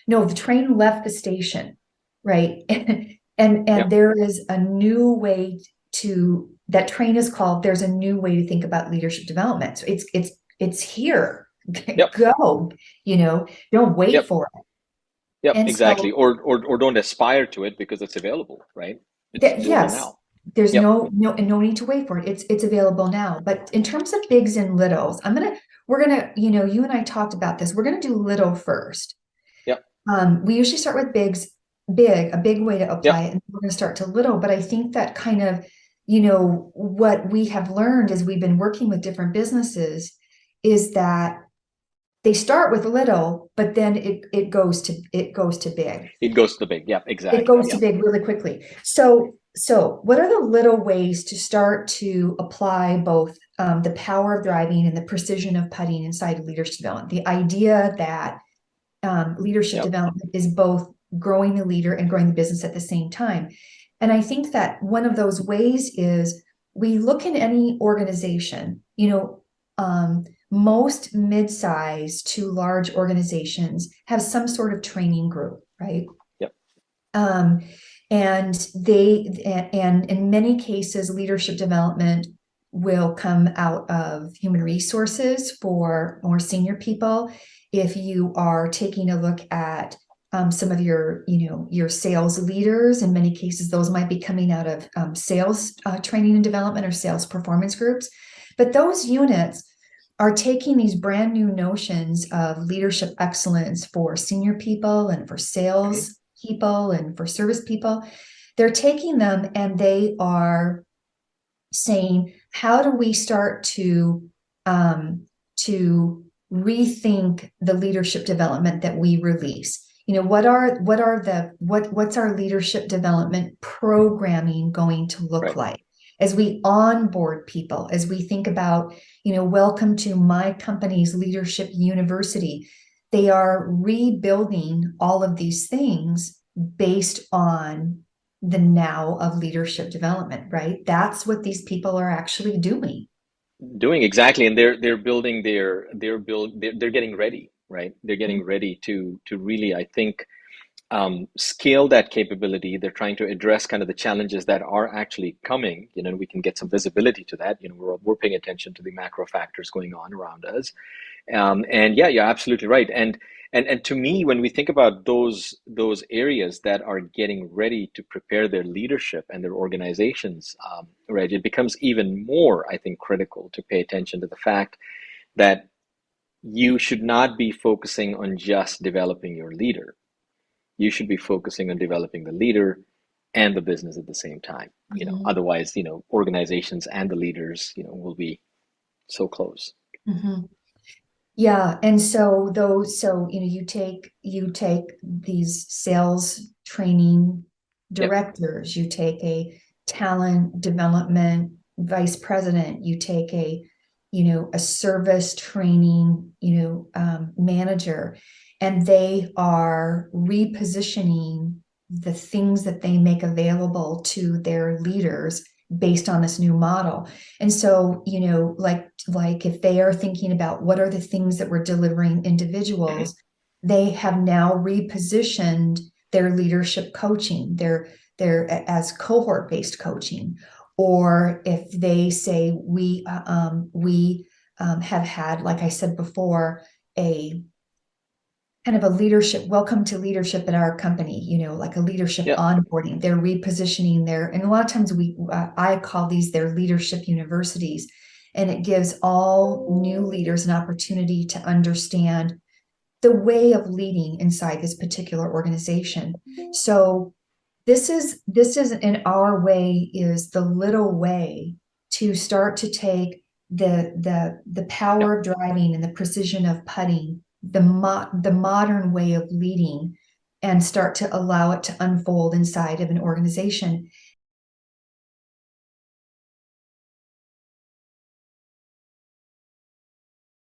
No, the train left the station, right? And Yep. there is a new way to, that train is called, there's a new way to think about leadership development. So it's here. Yep. Go, don't wait Yep. for it. Yep. And Exactly. so Or don't aspire to it because it's available, right? It's available yes, now. there's Yep. no need to wait for it. It's available now. But in terms of bigs and littles, we're gonna, you and I talked about this. We're gonna do little first. Yep. We usually start with a big way to apply Yep. it, and we're going to start to little. But I think that kind of, what we have learned as we've been working with different businesses is that they start with little, but then it goes to big. It goes to the big. Yep. It Exactly. goes to Yep. big really quickly. So what are the little ways to start to apply both the power of driving and the precision of putting inside leadership development? The idea that leadership Yep. development is both growing the leader and growing the business at the same time. And I think that one of those ways is we look in any organization, most mid-sized to large organizations have some sort of training group, right? Yep. Um, and in many cases, leadership development will come out of human resources for more senior people. If you are taking a look at some of your sales leaders, in many cases, those might be coming out of sales training and development or sales performance groups. But those units are taking these brand new notions of leadership excellence for senior people and for Mhm. sales people and for service people. They're taking them and they are saying, how do we start um, to rethink the leadership development that we release? What's our leadership development programming going to look Right. like as we onboard people, as we think about, welcome to my company's leadership university. They are rebuilding all of these things based on the now of leadership development, right? That's what these people are actually doing. Doing exactly, and they're building they're getting ready, right? They're getting ready to really, I think, scale that capability. They're trying to address kind of the challenges that are actually coming. We can get some visibility to that. We're paying attention to the macro factors going on around us. And yeah, you're absolutely right. And to me, when we think about those areas that are getting ready to prepare their leadership and their organizations, right, it becomes even more, I think, critical to pay attention to the fact that you should not be focusing on just developing your leader. You should be focusing on developing the leader and the business at the same time. Mhm. Otherwise, organizations and the leaders, will be so close. Mhm. Yeah, and so you take these sales training Yep. directors, you take a talent development vice president, you take a service training manager, and they are repositioning the things that they make available to their leaders based on this new model. And so, like if they are thinking about what are the things that we're delivering Mhm. individuals, they have now repositioned their leadership coaching, their as cohort-based coaching. Or if they say we have had, like I said before, a kind of a leadership welcome to leadership in our company, like a leadership Yep. onboarding. They're repositioning and a lot of times I call these their leadership universities, and it gives all new leaders an opportunity to understand the way of leading inside this particular organization. So this is in our way, is the little way to start to take the Yep. power of driving and the precision of putting, the modern way of leading, and start to allow it to unfold inside of an organization.